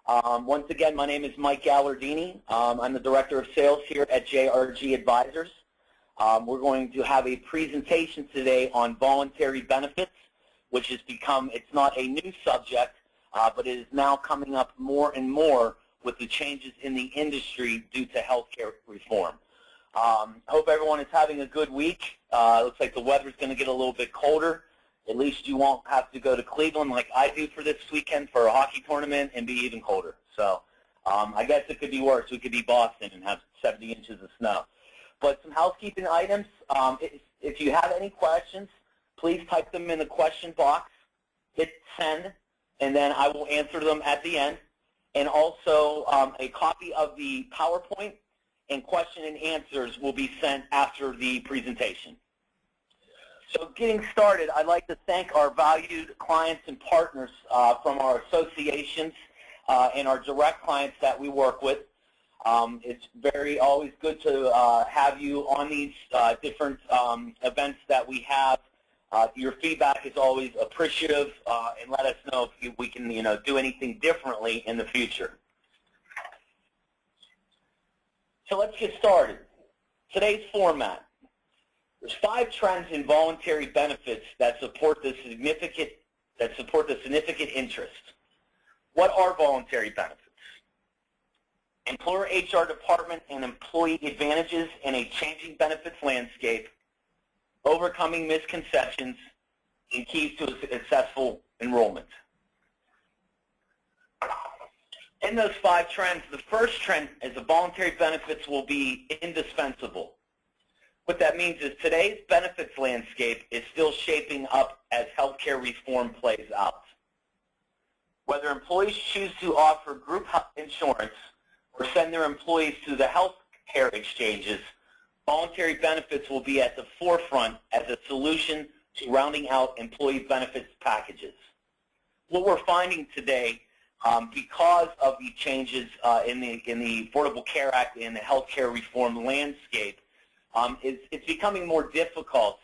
Once again, my name is Mike Gallardini. I'm the Director of Sales here at JRG Advisors. We're going to have a presentation today on voluntary benefits, which has become, it's not a new subject, but it is now coming up more and more with the changes in the industry due to healthcare reform. I hope everyone is having a good week. Looks like the weather's going to get a little bit colder. At least you won't have to go to Cleveland like I do for this weekend for a hockey tournament and be even colder. So I guess it could be worse. We could be Boston and have 70 inches of snow. But some housekeeping items. If you have any questions, please type them in the question box, hit send, and then I will answer them at the end. And also a copy of the PowerPoint and question and answers will be sent after the presentation. So getting started, I'd like to thank our valued clients and partners from our associations and our direct clients that we work with. It's always good to have you on these different events that we have. Your feedback is always appreciative, and let us know if we can, do anything differently in the future. So let's get started. Today's format. There's 5 trends in voluntary benefits that support the significant interest. What are voluntary benefits? Employer HR department and employee advantages in a changing benefits landscape, overcoming misconceptions, and keys to a successful enrollment. In those 5 trends, the first trend is the voluntary benefits will be indispensable. What that means is today's benefits landscape is still shaping up as healthcare reform plays out. Whether employees choose to offer group health insurance or send their employees to the health care exchanges, voluntary benefits will be at the forefront as a solution to rounding out employee benefits packages. What we're finding today, because of the changes in the Affordable Care Act and the healthcare reform landscape, it's becoming more difficult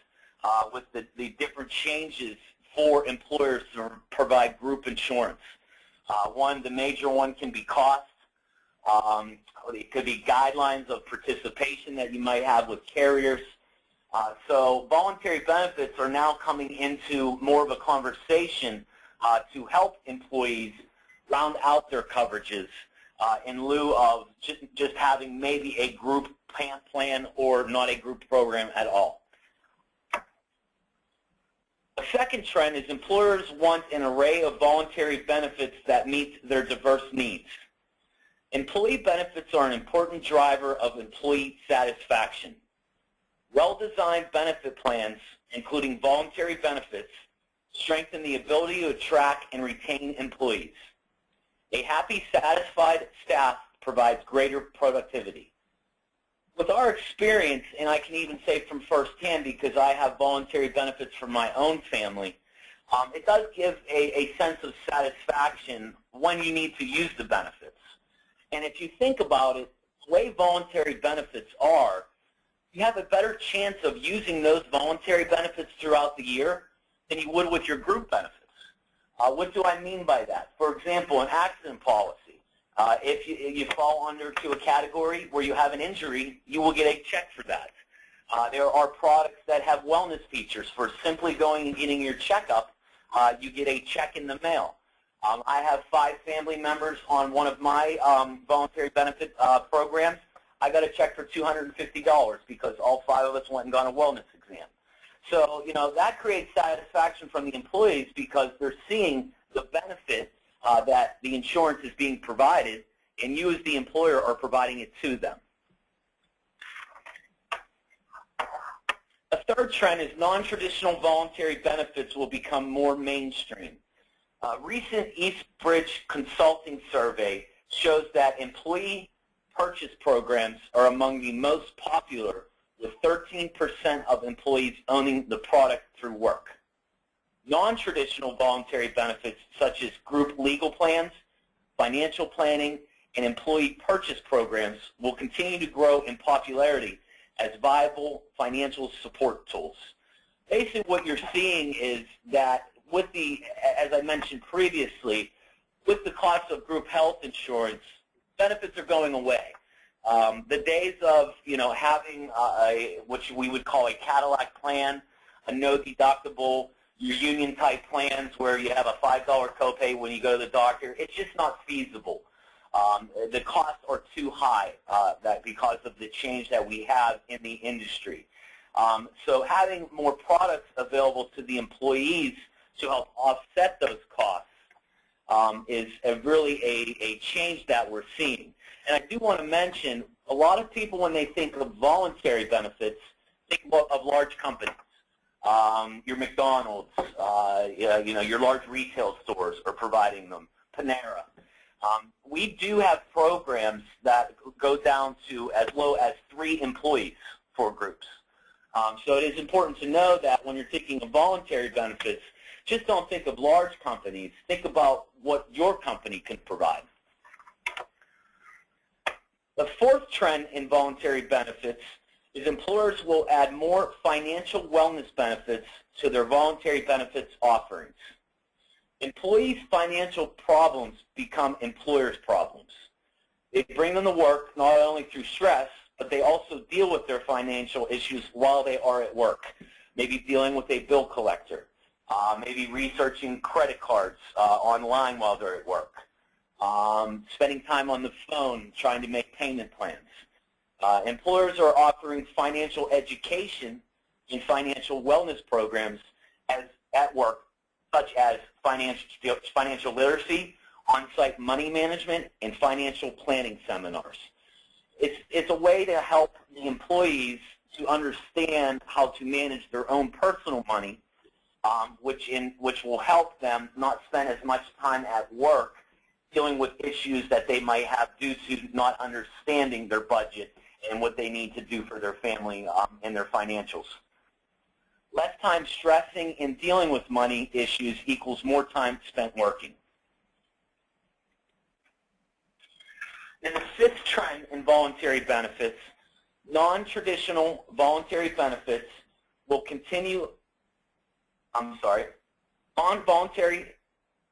with the different changes for employers to provide group insurance. The major one can be cost. It could be guidelines of participation that you might have with carriers. So voluntary benefits are now coming into more of a conversation to help employees round out their coverages in lieu of just having maybe a group plan or not a group program at all. A second trend is employers want an array of voluntary benefits that meet their diverse needs. Employee benefits are an important driver of employee satisfaction. Well-designed benefit plans, including voluntary benefits, strengthen the ability to attract and retain employees. A happy, satisfied staff provides greater productivity. With our experience, and I can even say from firsthand because I have voluntary benefits for my own family, it does give a sense of satisfaction when you need to use the benefits. And if you think about it, the way voluntary benefits are, you have a better chance of using those voluntary benefits throughout the year than you would with your group benefits. What do I mean by that? For example, an accident policy. If you fall under to a category where you have an injury, you will get a check for that. There are products that have wellness features. For simply going and getting your checkup, you get a check in the mail. I have 5 family members on one of my voluntary benefit programs. I got a check for $250 because all 5 of us went and got a wellness exam. So, that creates satisfaction from the employees because they're seeing the benefit that the insurance is being provided, and you as the employer are providing it to them. A third trend is non-traditional voluntary benefits will become more mainstream. A recent Eastbridge Consulting survey shows that employee purchase programs are among the most popular, with 13% of employees owning the product through work. Non-traditional voluntary benefits such as group legal plans, financial planning, and employee purchase programs will continue to grow in popularity as viable financial support tools. Basically what you're seeing is that with the, as I mentioned previously, with the cost of group health insurance, benefits are going away. The days of, having which we would call a Cadillac plan, a no deductible, your union type plans where you have a $5 copay when you go to the doctor, it's just not feasible. The costs are too high because of the change that we have in the industry. So having more products available to the employees to help offset those costs is really a change that we're seeing. And I do want to mention, a lot of people, when they think of voluntary benefits, think of large companies. Your McDonald's, your large retail stores are providing them, Panera. We do have programs that go down to as low as 3 employees for groups. So it is important to know that when you're thinking of voluntary benefits, just don't think of large companies. Think about what your company can provide. The fourth trend in voluntary benefits is employers will add more financial wellness benefits to their voluntary benefits offerings. Employees' financial problems become employers' problems. They bring them to work not only through stress, but they also deal with their financial issues while they are at work. Maybe dealing with a bill collector, maybe researching credit cards online while they're at work, spending time on the phone trying to make payment plans. Employers are offering financial education and financial wellness programs at work, such as financial literacy, on-site money management, and financial planning seminars. It's a way to help the employees to understand how to manage their own personal money, which will help them not spend as much time at work dealing with issues that they might have due to not understanding their budget and what they need to do for their family and their financials. Less time stressing and dealing with money issues equals more time spent working. And the fifth trend in voluntary benefits, non-traditional voluntary benefits will continue, non-voluntary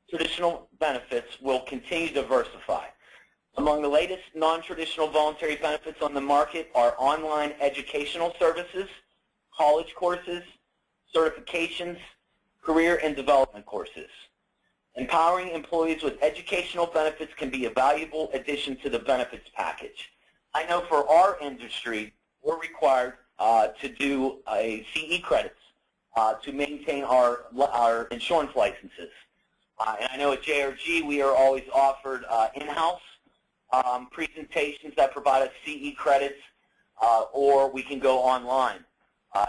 traditional benefits will continue to diversify. Among the latest non-traditional voluntary benefits on the market are online educational services, college courses, certifications, career and development courses. Empowering employees with educational benefits can be a valuable addition to the benefits package. I know for our industry, we're required to do a CE credits to maintain our insurance licenses. And I know at JRG, we are always offered in-house presentations that provide us CE credits, or we can go online.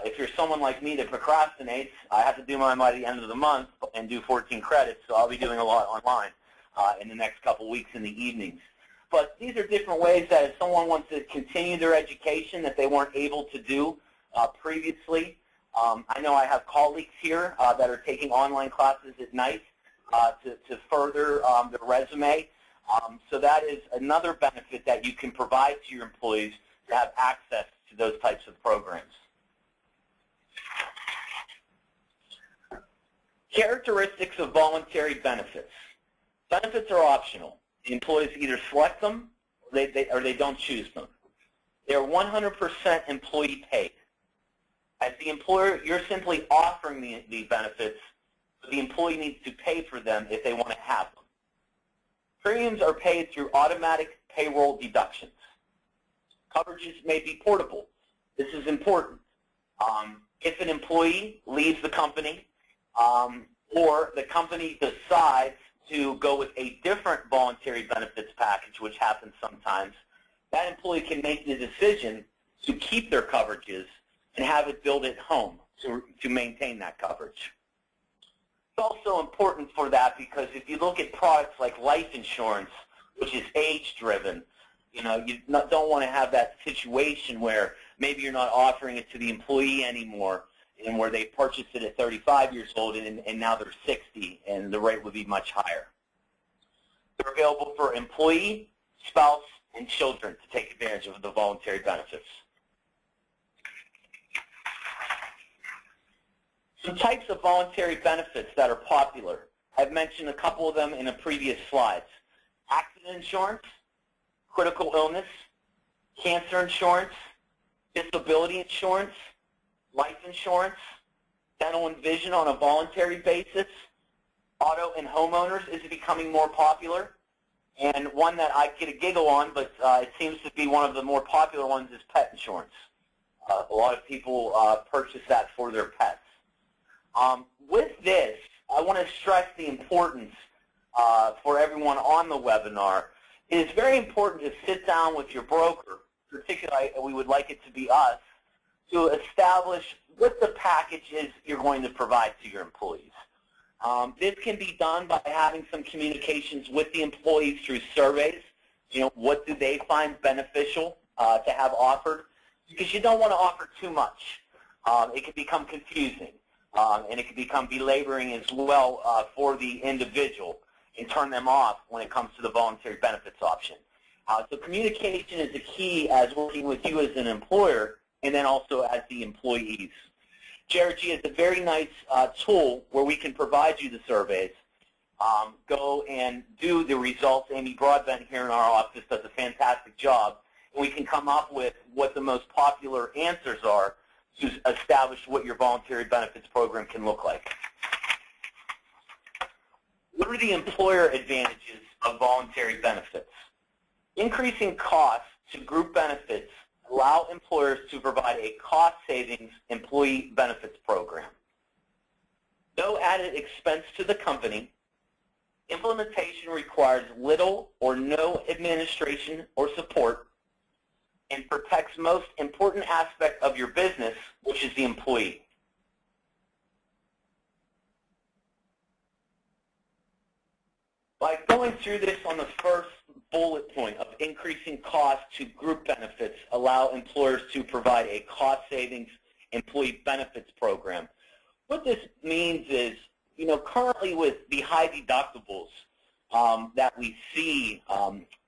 If you're someone like me that procrastinates, I have to do mine by the end of the month and do 14 credits, so I'll be doing a lot online in the next couple weeks in the evenings. But these are different ways that if someone wants to continue their education that they weren't able to do previously. I know I have colleagues here that are taking online classes at night to further their resume. So that is another benefit that you can provide to your employees to have access to those types of programs. Characteristics of voluntary benefits. Benefits are optional. The employees either select them or they don't choose them. They are 100% employee paid. As the employer, you're simply offering the benefits, but the employee needs to pay for them if they want to have them. Premiums are paid through automatic payroll deductions. Coverages may be portable. This is important. If an employee leaves the company or the company decides to go with a different voluntary benefits package, which happens sometimes, that employee can make the decision to keep their coverages and have it billed at home to maintain that coverage. It's also important for that because if you look at products like life insurance, which is age-driven, you don't want to have that situation where maybe you're not offering it to the employee anymore and where they purchased it at 35 years old and now they're 60 and the rate would be much higher. They're available for employee, spouse, and children to take advantage of the voluntary benefits. Some types of voluntary benefits that are popular I've mentioned a couple of them in the previous slides. Accident insurance, critical illness, cancer insurance, disability insurance, life insurance, dental and vision on a voluntary basis, auto and homeowners is becoming more popular, and one that I get a giggle on, but it seems to be one of the more popular ones, is pet insurance. A lot of people purchase that for their pets. With this, I want to stress the importance for everyone on the webinar. It is very important to sit down with your broker, particularly we would like it to be us, to establish what the package is you're going to provide to your employees. This can be done by having some communications with the employees through surveys. You know, what do they find beneficial to have offered? Because you don't want to offer too much. It can become confusing, and it can become belaboring as well for the individual and turn them off when it comes to the voluntary benefits option. So communication is the key as working with you as an employer and then also as the employees. JRG is a very nice tool where we can provide you the surveys. Go and do the results. Amy Broadbent here in our office does a fantastic job. And we can come up with what the most popular answers are to establish what your voluntary benefits program can look like. What are the employer advantages of voluntary benefits? Increasing costs to group benefits allow employers to provide a cost savings employee benefits program. No added expense to the company. Implementation requires little or no administration or support and protects most important aspect of your business, which is the employee. By going through this on the first bullet point of increasing costs to group benefits allow employers to provide a cost savings employee benefits program. What this means is, you know, currently with the high deductibles that we see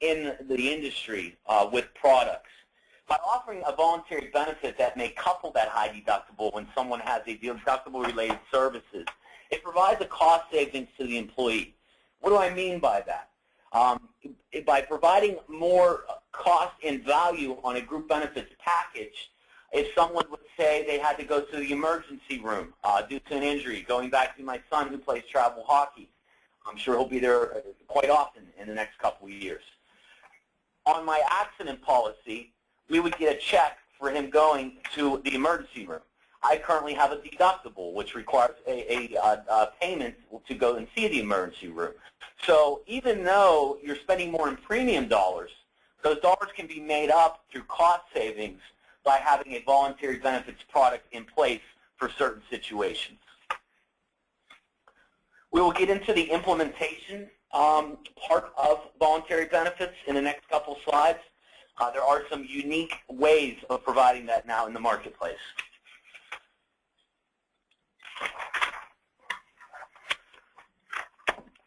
in the industry with products, by offering a voluntary benefit that may couple that high deductible when someone has a deductible-related services, it provides a cost savings to the employee. What do I mean by that? By providing more cost and value on a group benefits package, if someone would say they had to go to the emergency room due to an injury, going back to my son who plays travel hockey, I'm sure he'll be there quite often in the next couple of years. On my accident policy, we would get a check for him going to the emergency room. I currently have a deductible, which requires a payment to go and see the emergency room. So even though you're spending more in premium dollars, those dollars can be made up through cost savings by having a voluntary benefits product in place for certain situations. We will get into the implementation part of voluntary benefits in the next couple slides. There are some unique ways of providing that now in the marketplace.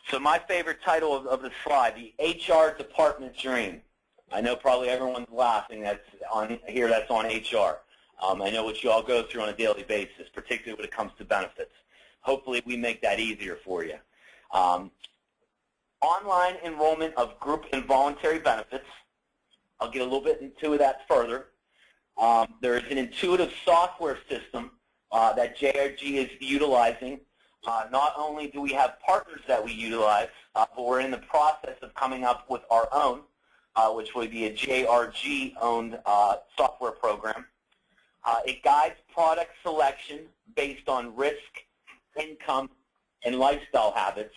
So my favorite title of the slide, the HR department dream. I know probably everyone's laughing that's on here that's on HR. I know what you all go through on a daily basis, particularly when it comes to benefits. Hopefully we make that easier for you. Online enrollment of group and voluntary benefits. I'll get a little bit into that further. There is an intuitive software system that JRG is utilizing. Not only do we have partners that we utilize, but we're in the process of coming up with our own, which would be a JRG-owned software program. It guides product selection based on risk, income, and lifestyle habits.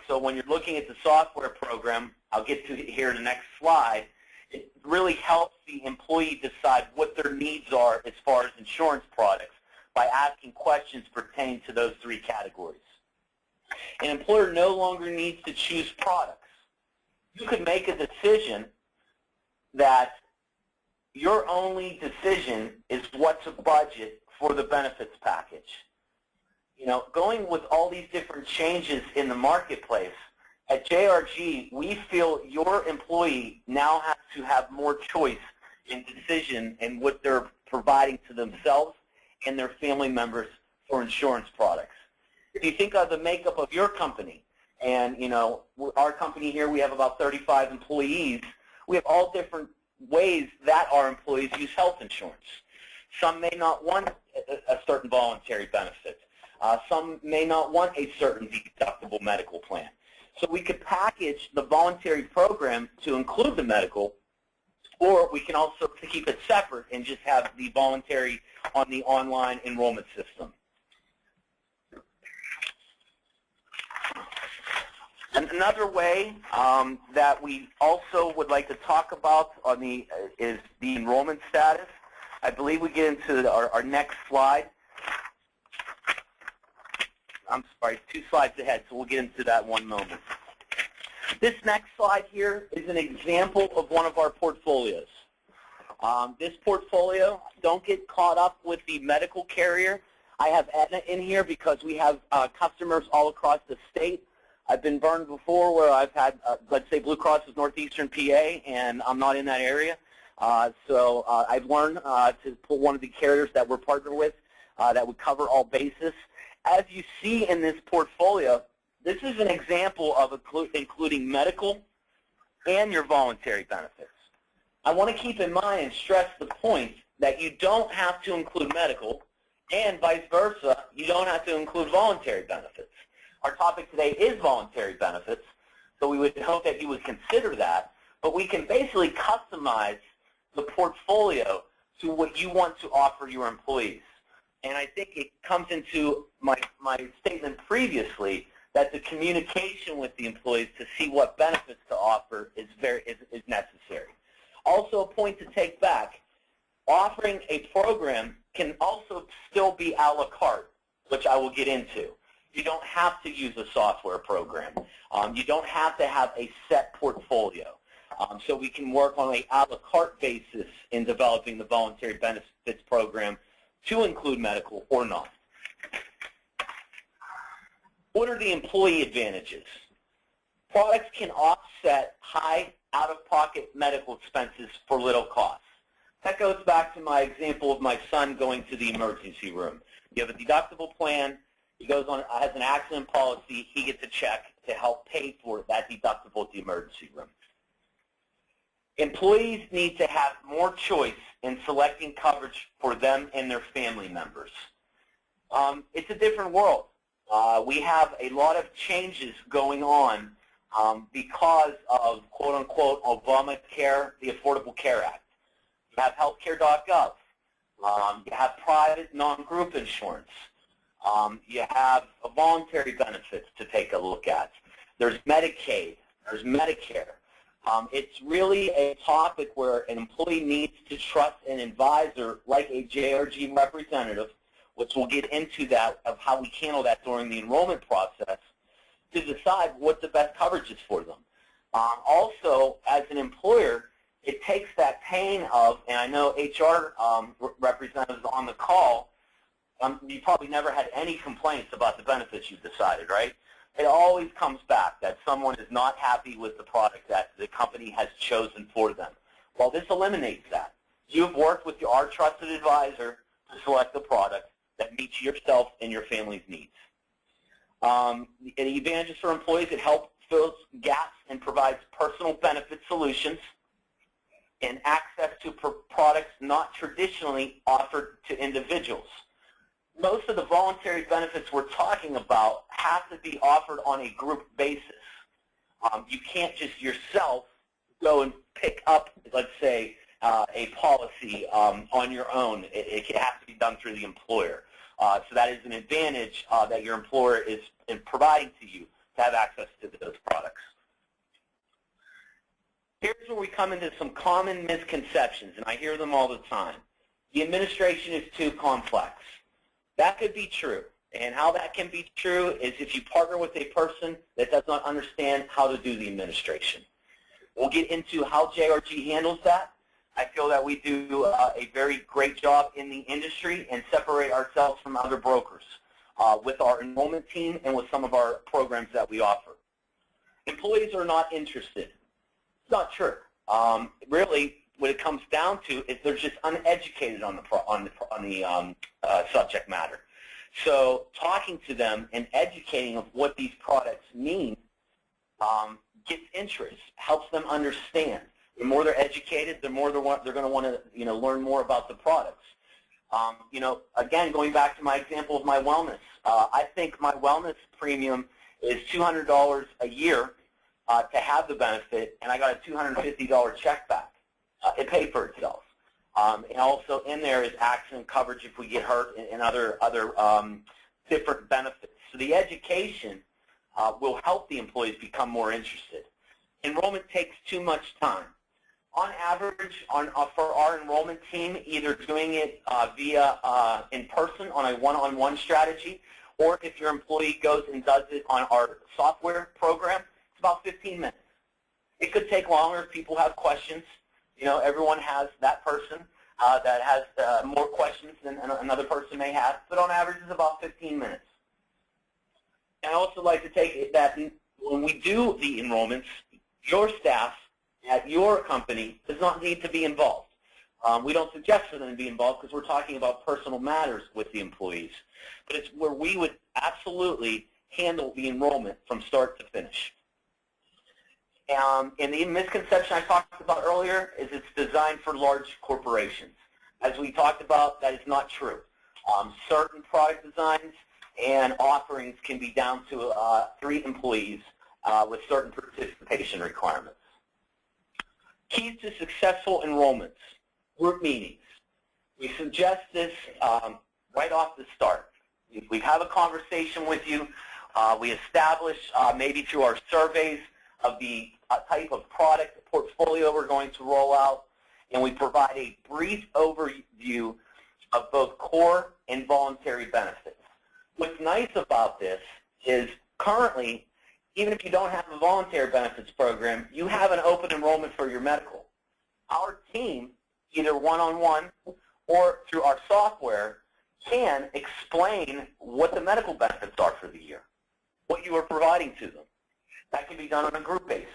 So when you're looking at the software program, I'll get to it here in the next slide, it really helps the employee decide what their needs are as far as insurance products by asking questions pertaining to those three categories. An employer no longer needs to choose products. You could make a decision that your only decision is what to budget for the benefits package. You know, going with all these different changes in the marketplace, at JRG, we feel your employee now has to have more choice in decision in what they're providing to themselves and their family members for insurance products. If you think of the makeup of your company, and our company here, we have about 35 employees. We have all different ways that our employees use health insurance. Some may not want a certain voluntary benefit. Some may not want a certain deductible medical plan. So we could package the voluntary program to include the medical, or we can also keep it separate and just have the voluntary on the online enrollment system. And another way that we also would like to talk about is the enrollment status. I believe we get into our next slide. I'm sorry, 2 slides ahead, so we'll get into that one moment. This next slide here is an example of one of our portfolios. This portfolio, don't get caught up with the medical carrier. I have Aetna in here because we have customers all across the state. I've been burned before where I've had, let's say, Blue Cross is Northeastern PA, and I'm not in that area. So I've learned to put one of the carriers that we're partnered with that would cover all bases. As you see in this portfolio, this is an example of including medical and your voluntary benefits. I want to keep in mind and stress the point that you don't have to include medical, and vice versa, you don't have to include voluntary benefits. Our topic today is voluntary benefits, so we would hope that you would consider that, but we can basically customize the portfolio to what you want to offer your employees. And I think it comes into my statement previously that the communication with the employees to see what benefits to offer is necessary. Also, a point to take back, offering a program can also still be a la carte, which I will get into. You don't have to use a software program. You don't have to have a set portfolio. So we can work on a la carte basis in developing the voluntary benefits program to include medical or not. What are the employee advantages? Products can offset high out-of-pocket medical expenses for little cost. That goes back to my example of my son going to the emergency room. You have a deductible plan. He goes on, has an accident policy. He gets a check to help pay for that deductible at the emergency room. Employees need to have more choice in selecting coverage for them and their family members. It's a different world. We have a lot of changes going on because of, quote-unquote, Obamacare, the Affordable Care Act. You have healthcare.gov. You have private non-group insurance. You have voluntary benefits to take a look at. There's Medicaid. There's Medicare. It's really a topic where an employee needs to trust an advisor like a JRG representative, which we'll get into that of how we handle that during the enrollment process, to decide what the best coverage is for them. Also, as an employer, it takes that pain of, and I know HR representatives on the call, you probably never had any complaints about the benefits you've decided, right? It always comes back that someone is not happy with the product that the company has chosen for them. Well, this eliminates that. You've worked with our trusted advisor to select the product that meets yourself and your family's needs. The advantages for employees, it helps fill gaps and provides personal benefit solutions and access to products not traditionally offered to individuals. Most of the voluntary benefits we're talking about have to be offered on a group basis. You can't just yourself go and pick up, let's say, a policy on your own. It has to be done through the employer. So that is an advantage that your employer is providing to you to have access to those products. Here's where we come into some common misconceptions, and I hear them all the time. The administration is too complex. That could be true, and how that can be true is if you partner with a person that does not understand how to do the administration. We'll get into how JRG handles that. I feel that we do a very great job in the industry and separate ourselves from other brokers with our enrollment team and with some of our programs that we offer. Employees are not interested. It's not true. Really, what it comes down to is they're just uneducated on the subject matter. So talking to them and educating them what these products mean gets interest, helps them understand. The more they're educated, the more they're going to want to learn more about the products. Again, going back to my example of my wellness, I think my wellness premium is $200 a year to have the benefit, and I got a $250 check back. It paid for itself. And also in there is accident coverage if we get hurt and other different benefits. So the education will help the employees become more interested. Enrollment takes too much time. On average, for our enrollment team, either doing it via in person on a one-on-one strategy, or if your employee goes and does it on our software program, it's about 15 minutes. It could take longer if people have questions. Everyone has that person that has more questions than another person may have, but on average it's about 15 minutes. And I also like to take it that when we do the enrollments, your staff at your company does not need to be involved. We don't suggest for them to be involved because we're talking about personal matters with the employees. But it's where we would absolutely handle the enrollment from start to finish. And the misconception I talked about earlier is it's designed for large corporations. As we talked about, that is not true. Certain product designs and offerings can be down to 3 employees with certain participation requirements. Keys to successful enrollments, group meetings. We suggest this right off the start. We have a conversation with you. We establish maybe through our surveys of the type of product portfolio we're going to roll out, and we provide a brief overview of both core and voluntary benefits. What's nice about this is currently, even if you don't have a voluntary benefits program, you have an open enrollment for your medical. Our team, either one-on-one or through our software, can explain what the medical benefits are for the year, what you are providing to them. That can be done on a group basis,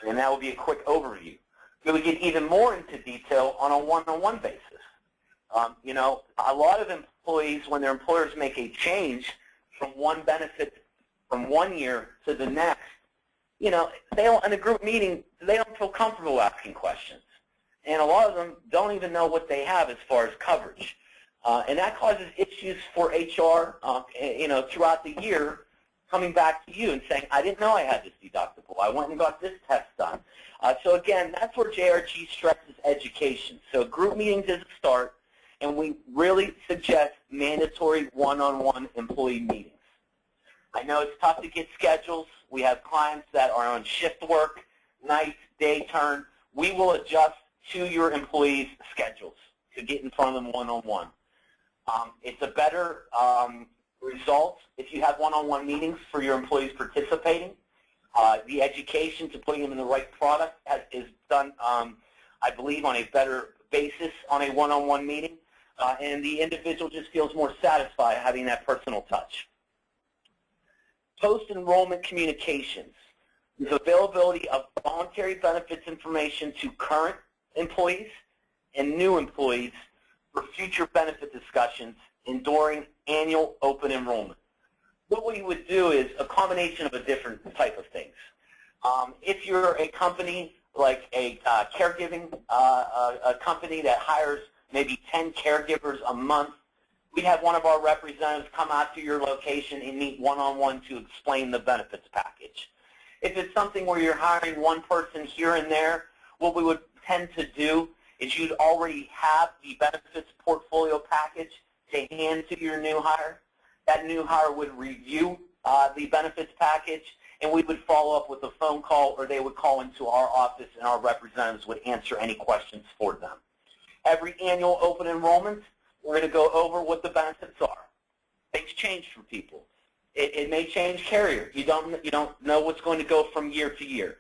and that will be a quick overview. We would get even more into detail on a one-on-one basis. A lot of employees, when their employers make a change from one benefit from one year to the next, they don't, in a group meeting, they don't feel comfortable asking questions. And a lot of them don't even know what they have as far as coverage. And that causes issues for HR, throughout the year, coming back to you and saying, I didn't know I had this deductible. I went and got this test done. So again, that's where JRG stresses education. So group meetings is a start, and we really suggest mandatory one-on-one employee meetings. I know it's tough to get schedules. We have clients that are on shift work, night, day turn. We will adjust to your employees' schedules to get in front of them one-on-one. It's a better result if you have one-on-one meetings for your employees participating. The education to putting them in the right product is done, I believe, on a better basis on a one-on-one meeting, and the individual just feels more satisfied having that personal touch. Post-enrollment communications. The availability of voluntary benefits information to current employees and new employees for future benefit discussions and during annual open enrollment. What we would do is a combination of a different type of things. If you're a company like a caregiving a company that hires maybe 10 caregivers a month, we'd have one of our representatives come out to your location and meet one-on-one to explain the benefits package. If it's something where you're hiring one person here and there, what we would tend to do is you'd already have the benefits portfolio package to hand to your new hire. That new hire would review the benefits package, and we would follow up with a phone call, or they would call into our office, and our representatives would answer any questions for them. Every annual open enrollment, we're going to go over what the benefits are. Things change for people. It may change carrier. You don't know what's going to go from year to year.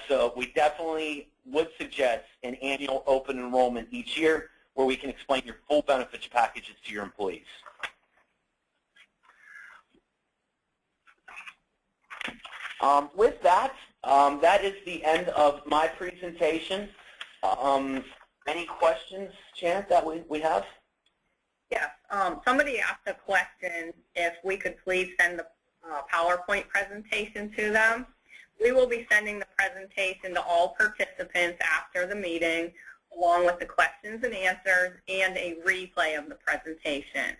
So we definitely would suggest an annual open enrollment each year where we can explain your full benefits packages to your employees. With that, that is the end of my presentation. Any questions, Janet, that we have? Yeah, Somebody asked a question if we could please send the PowerPoint presentation to them. We will be sending the presentation to all participants after the meeting, along with the questions and answers and a replay of the presentation.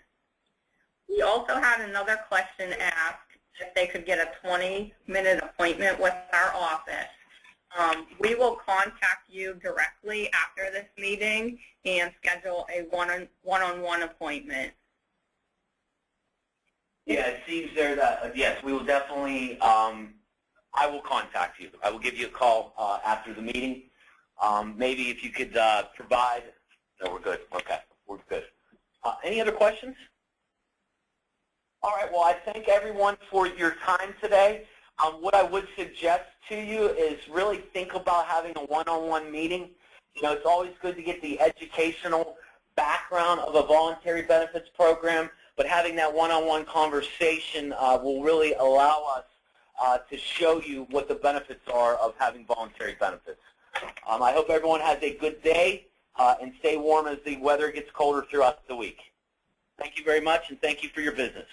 We also had another question asked if they could get a 20-minute appointment with our office. We will contact you directly after this meeting and schedule a one-on-one appointment. Yeah, it seems there that, yes, we will definitely, I will contact you. I will give you a call after the meeting. Maybe if you could provide, no, we're good. Okay, we're good. Any other questions? All right, well, I thank everyone for your time today. What I would suggest to you is really think about having a one-on-one meeting. You know, it's always good to get the educational background of a voluntary benefits program, but having that one-on-one conversation will really allow us to show you what the benefits are of having voluntary benefits. I hope everyone has a good day and stay warm as the weather gets colder throughout the week. Thank you very much, and thank you for your business.